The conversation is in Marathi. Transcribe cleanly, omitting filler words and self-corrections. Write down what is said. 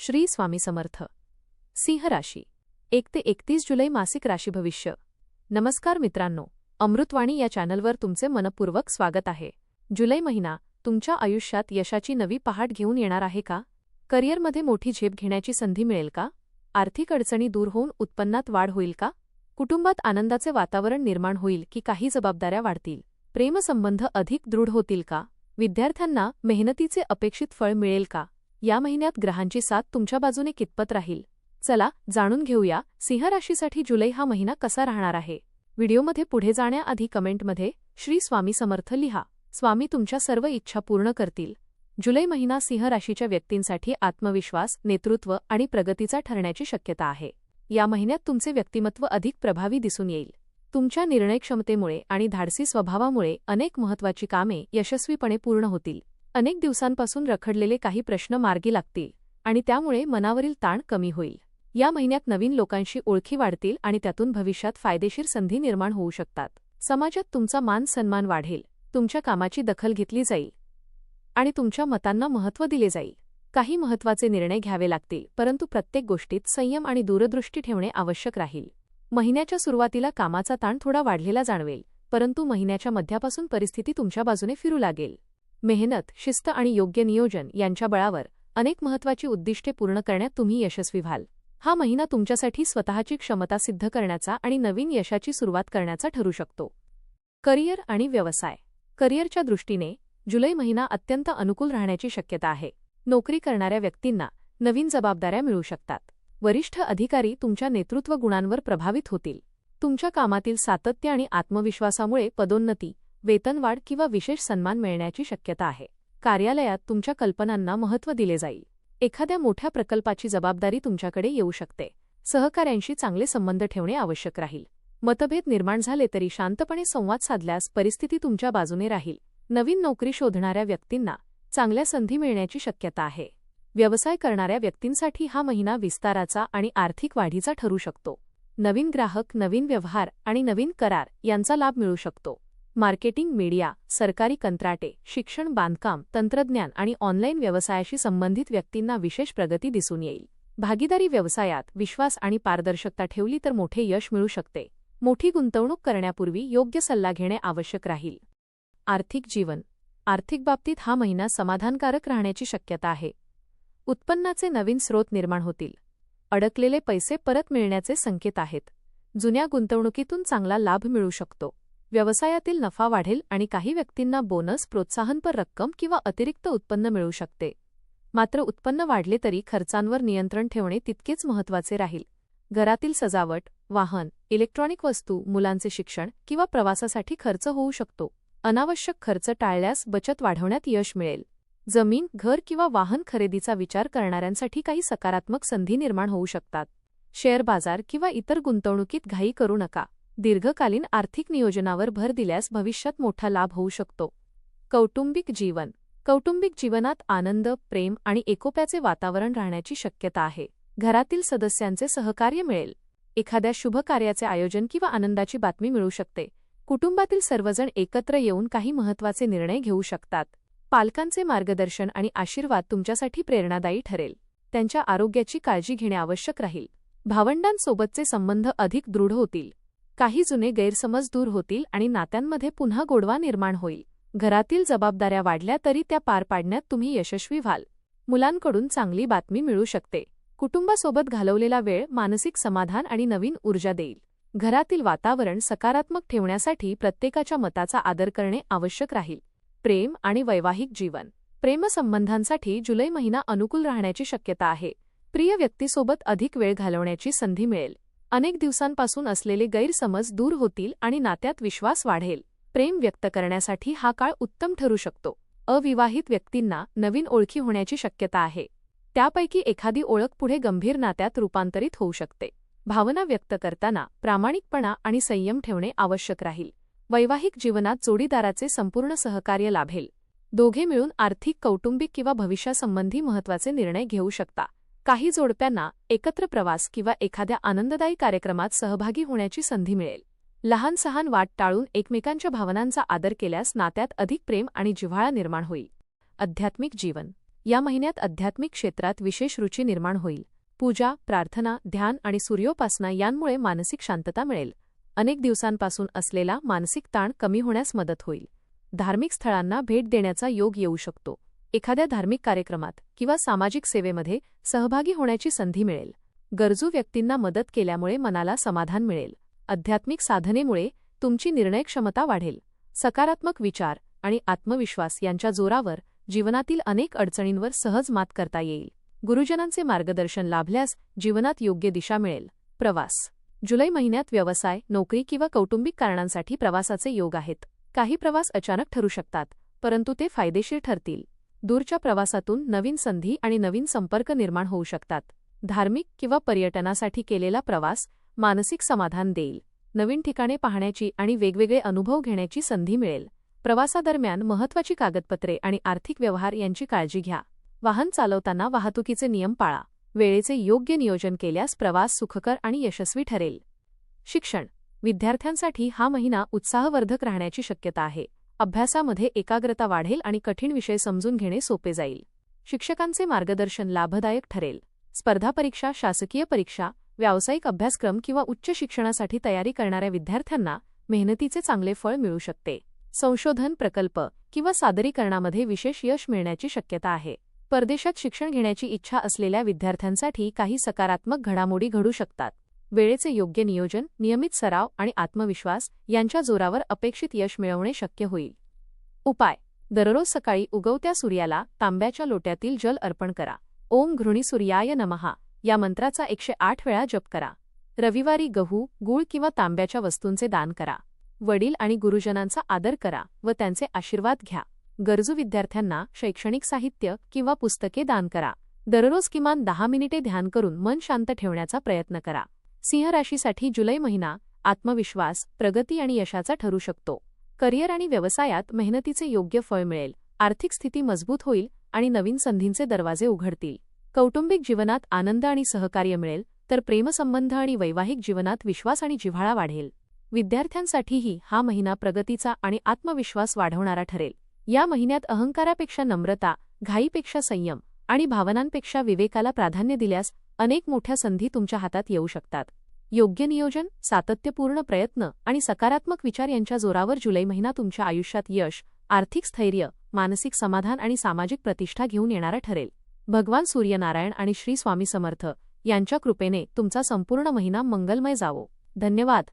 श्री स्वामी समर्थ. सिंह राशी 1 ते 31 जुलै मासिक राशी भविष्य. नमस्कार मित्रांनो, अमृतवाणी या चॅनलवर तुमचे मनपूर्वक स्वागत आहे. जुलै महिना तुमच्या आयुष्यात यशाची नवी पहाट घेऊन येणार आहे का? करिअरमध्ये मोठी झेप घेण्याची संधी मिळेल का? आर्थिक अडचणी दूर होऊन उत्पन्नात वाढ होईल का? कुटुंबात आनंदाचे वातावरण निर्माण होईल की काही जबाबदाऱ्या वाढतील? प्रेमसंबंध अधिक दृढ होतील का? विद्यार्थ्यांना मेहनतीचे अपेक्षित फळ मिळेल का? या महिन्यात ग्रहांची साथ तुमच्या बाजूने कितपत राहील? चला जाणून घेऊया सिंह राशीसाठी जुलै हा महिना कसा राहणार आहे. व्हिडिओमध्ये पुढे जाण्याआधी कमेंटमध्ये श्री स्वामी समर्थ लिहा. स्वामी तुमच्या सर्व इच्छा पूर्ण करतील. जुलै महिना सिंह राशीच्या व्यक्तींसाठी आत्मविश्वास, नेतृत्व आणि प्रगतीचा ठरण्याची शक्यता आहे. या महिन्यात तुमचे व्यक्तिमत्व अधिक प्रभावी दिसून येईल. तुमच्या निर्णयक्षमतेमुळे आणि धाडसी स्वभावामुळे अनेक महत्त्वाची कामे यशस्वीपणे पूर्ण होतील. अनेक दिवसांपासून रखडलेले काही प्रश्न मार्गी लागतील आणि त्यामुळे मनावरील ताण कमी होईल. या महिन्यात नवीन लोकांशी ओळखी वाढतील आणि त्यातून भविष्यात फायदेशीर संधी निर्माण होऊ शकतात. समाजात तुमचा मान सन्मान वाढेल. तुमच्या कामाची दखल घेतली जाईल आणि तुमच्या मतांना महत्त्व दिले जाईल. काही महत्त्वाचे निर्णय घ्यावे लागतील, परंतु प्रत्येक गोष्टीत संयम आणि दूरदृष्टी ठेवणे आवश्यक राहील. महिन्याच्या सुरुवातीला कामाचा ताण थोडा वाढलेला जाणवेल, परंतु महिन्याच्या मध्यापासून परिस्थिती तुमच्या बाजूने फिरू लागेल. मेहनत, शिस्त आणि योग्य नियोजन यांच्या बळावर अनेक महत्त्वाची उद्दिष्टे पूर्ण करण्यात तुम्ही यशस्वी व्हाल. हा महिना तुमच्यासाठी स्वतःची क्षमता सिद्ध करण्याचा आणि नवीन यशाची सुरुवात करण्याचा ठरू शकतो. करिअर आणि व्यवसाय. करिअरच्या दृष्टीने जुलै महिना अत्यंत अनुकूल राहण्याची शक्यता आहे. नोकरी करणाऱ्या व्यक्तींना नवीन जबाबदाऱ्या मिळू शकतात. वरिष्ठ अधिकारी तुमच्या नेतृत्व गुणांवर प्रभावित होतील. तुमच्या कामातील सातत्य आणि आत्मविश्वासामुळे पदोन्नती, वेतनवाढ किंवा विशेष सन्मान मिळण्याची शक्यता आहे. कार्यालयात तुमच्या कल्पनांना महत्त्व दिले जाईल. एखाद्या मोठ्या प्रकल्पाची जबाबदारी तुमच्याकडे येऊ शकते. सहकाऱ्यांशी चांगले संबंध ठेवणे आवश्यक राहील. मतभेद निर्माण झाले तरी शांतपणे संवाद साधल्यास परिस्थिती तुमच्या बाजूने राहील. नवीन नोकरी शोधणाऱ्या व्यक्तींना चांगल्या संधी मिळण्याची शक्यता आहे. व्यवसाय करणाऱ्या व्यक्तींसाठी हा महिना विस्ताराचा आणि आर्थिक वाढीचा ठरू शकतो. नवीन ग्राहक, नवीन व्यवहार आणि नवीन करार यांचा लाभ मिळू शकतो. मार्केटिंग, मीडिया, सरकारी कंत्राटे, शिक्षण, बांधकाम, तंत्रज्ञान आणि ऑनलाईन व्यवसायाशी संबंधित व्यक्तींना विशेष प्रगती दिसून येईल. भागीदारी व्यवसायात विश्वास आणि पारदर्शकता ठेवली तर मोठे यश मिळू शकते. मोठी गुंतवणूक करण्यापूर्वी योग्य सल्ला घेणे आवश्यक राहील. आर्थिक जीवन. आर्थिक बाबतीत हा महिना समाधानकारक राहण्याची शक्यता आहे. उत्पन्नाचे नवीन स्रोत निर्माण होतील. अडकलेले पैसे परत मिळण्याचे संकेत आहेत. जुन्या गुंतवणुकीतून चांगला लाभ मिळू शकतो. व्यवसायातील नफा वाढेल आणि काही व्यक्तींना बोनस, प्रोत्साहनपर रक्कम किंवा अतिरिक्त उत्पन्न मिळू शकते. मात्र उत्पन्न वाढले तरी खर्चांवर नियंत्रण ठेवणे तितकेच महत्त्वाचे राहील. घरातील सजावट, वाहन, इलेक्ट्रॉनिक वस्तू, मुलांचे शिक्षण किंवा प्रवासासाठी खर्च होऊ शकतो. अनावश्यक खर्च टाळल्यास बचत वाढवण्यात यश मिळेल. जमीन, घर किंवा वाहन खरेदीचा विचार करणाऱ्यांसाठी काही सकारात्मक संधी निर्माण होऊ शकतात. शेअर बाजार किंवा इतर गुंतवणुकीत घाई करू नका. दीर्घकालीन आर्थिक नियोजनावर भर दिल्यास भविष्यात मोठा लाभ होऊ शकतो. कौटुंबिक जीवन. कौटुंबिक जीवनात आनंद, प्रेम आणि एकोप्याचे वातावरण राहण्याची शक्यता आहे. घरातील सदस्यांचे सहकार्य मिळेल. एखाद्या शुभ कार्याचे आयोजन किंवा आनंदाची बातमी मिळू शकते. कुटुंबातील सर्वजण एकत्र येऊन काही महत्त्वाचे निर्णय घेऊ शकतात. पालकांचे मार्गदर्शन आणि आशीर्वाद तुमच्यासाठी प्रेरणादायी ठरेल. त्यांच्या आरोग्याची काळजी घेणे आवश्यक राहील. भावंडांसोबतचे संबंध अधिक दृढ होतील. काही जुने गैरसमज दूर होतील आणि नात्यांमध्ये पुन्हा गोडवा निर्माण होईल. घरातील जबाबदाऱ्या वाढल्या तरी त्या पार पाडण्यात तुम्ही यशस्वी व्हाल. मुलांकडून चांगली बातमी मिळू शकते. कुटुंबासोबत घालवलेला वेळ मानसिक समाधान आणि नवीन ऊर्जा देईल. घरातील वातावरण सकारात्मक ठेवण्यासाठी प्रत्येकाच्या मताचा आदर करणे आवश्यक राहील. प्रेम आणि वैवाहिक जीवन. प्रेमसंबंधांसाठी जुलै महिना अनुकूल राहण्याची शक्यता आहे. प्रिय व्यक्तीसोबत अधिक वेळ घालवण्याची संधी मिळेल. अनेक दिवसांपासून असलेले गैरसमज दूर होतील आणि नात्यात विश्वास वाढेल. प्रेम व्यक्त करण्यासाठी हा काळ उत्तम ठरू शकतो. अविवाहित व्यक्तींना नवीन ओळखी होण्याची शक्यता आहे. त्यापैकी एखादी ओळख पुढे गंभीर नात्यात रूपांतरित होऊ शकते. भावना व्यक्त करताना प्रामाणिकपणा आणि संयम ठेवणे आवश्यक राहील. वैवाहिक जीवनात जोडीदाराचे संपूर्ण सहकार्य लाभेल. दोघे मिळून आर्थिक, कौटुंबिक किंवा भविष्यासंबंधी महत्त्वाचे निर्णय घेऊ शकता. काही जोडप्यांना एकत्र प्रवास किंवा एखाद्या आनंददायी कार्यक्रमात सहभागी होण्याची संधी मिळेल. लहान सहान वाद टाळून एकमेकांच्या भावनांचा आदर केल्यास नात्यात अधिक प्रेम आणि जिव्हाळा निर्माण होईल. आध्यात्मिक जीवन. या महिन्यात आध्यात्मिक क्षेत्रात विशेष रुची निर्माण होईल. पूजा, प्रार्थना, ध्यान आणि सूर्योपासना यांमुळे मानसिक शांतता मिळेल. अनेक दिवसांपासून असलेला मानसिक ताण कमी होण्यास मदत होईल. धार्मिक स्थळांना भेट देण्याचा योग येऊ शकतो. एखाद्या धार्मिक कार्यक्रमात किंवा सामाजिक सेवेमध्ये सहभागी होण्याची संधी मिळेल. गरजू व्यक्तींना मदत केल्यामुळे मनाला समाधान मिळेल. आध्यात्मिक साधनेमुळे तुमची निर्णयक्षमता वाढेल. सकारात्मक विचार आणि आत्मविश्वास यांच्या जोरावर जीवनातील अनेक अडचणींवर सहज मात करता येईल. गुरुजनांचे मार्गदर्शन लाभल्यास जीवनात योग्य दिशा मिळेल. प्रवास. जुलै महिन्यात व्यवसाय, नोकरी किंवा कौटुंबिक कारणांसाठी प्रवासाचे योग आहेत. काही प्रवास अचानक ठरू शकतात, परंतु ते फायदेशीर ठरतील. दूरच्या प्रवासातून नवीन संधी आणि नवीन संपर्क निर्माण होऊ शकतात. धार्मिक किंवा पर्यटनासाठी केलेला प्रवास मानसिक समाधान देईल. नवीन ठिकाणे पाहण्याची आणि वेगवेगळे अनुभव घेण्याची संधी मिळेल. प्रवासादरम्यान महत्त्वाची कागदपत्रे आणि आर्थिक व्यवहार यांची काळजी घ्या. वाहन चालवताना वाहतुकीचे नियम पाळा. वेळेचे योग्य नियोजन केल्यास प्रवास सुखकर आणि यशस्वी ठरेल. शिक्षण. विद्यार्थ्यांसाठी हा महिना उत्साहवर्धक राहण्याची शक्यता आहे. अभ्यासामध्ये एकाग्रता वाढेल आणि कठीण विषय समजून घेणे सोपे जाईल. शिक्षकांचे मार्गदर्शन लाभदायक ठरेल. स्पर्धा परीक्षा, शासकीय परीक्षा, व्यावसायिक अभ्यासक्रम किंवा उच्च शिक्षणासाठी तयारी करणाऱ्या विद्यार्थ्यांना मेहनतीचे चांगले फळ मिळू शकते. संशोधन, प्रकल्प किंवा सादरीकरणामध्ये विशेष यश मिळण्याची शक्यता आहे. परदेशात शिक्षण घेण्याची इच्छा असलेल्या विद्यार्थ्यांसाठी काही सकारात्मक घडामोडी घडू शकतात. वेळेचे योग्य नियोजन, नियमित सराव आणि आत्मविश्वास यांच्या जोरावर अपेक्षित यश मिळवणे शक्य होईल. उपाय. दररोज सकाळी उगवत्या सूर्याला तांब्याच्या लोट्यातील जल अर्पण करा. ओम घृणी सूर्याय नमः या मंत्राचा 108 वेळा जप करा. रविवारी गहू, गूळ किंवा तांब्याच्या वस्तूंचे दान करा. वडील आणि गुरुजनांचा आदर करा व त्यांचे आशीर्वाद घ्या. गरजू विद्यार्थ्यांना शैक्षणिक साहित्य किंवा पुस्तके दान करा. दररोज किमान 10 मिनिटे ध्यान करून मन शांत ठेवण्याचा प्रयत्न करा. सिंह राशीसाठी जुलै महिना आत्मविश्वास, प्रगती आणि यशाचा ठरू शकतो. करिअर आणि व्यवसायात मेहनतीचे योग्य फळ मिळेल. आर्थिक स्थिती मजबूत होईल आणि नवीन संधींचे दरवाजे उघडतील. कौटुंबिक जीवनात आनंद आणि सहकार्य मिळेल, तर प्रेमसंबंध आणि वैवाहिक जीवनात विश्वास आणि जिव्हाळा वाढेल. विद्यार्थ्यांसाठीही हा महिना प्रगतीचा आणि आत्मविश्वास वाढवणारा ठरेल. या महिन्यात अहंकारापेक्षा नम्रता, घाईपेक्षा संयम आणि भावनांपेक्षा विवेकाला प्राधान्य दिल्यास अनेक मोठ्या संधी तुमच्या हातात येऊ शकतात. योग्य नियोजन, सातत्यपूर्ण प्रयत्न आणि सकारात्मक विचार यांच्या जोरावर जुलै महिना तुमच्या आयुष्यात यश, आर्थिक स्थैर्य, मानसिक समाधान आणि सामाजिक प्रतिष्ठा घेऊन येणारा ठरेल. भगवान सूर्यनारायण आणि श्री स्वामी समर्थ यांच्या कृपेने तुमचा संपूर्ण महिना मंगलमय जावो. धन्यवाद.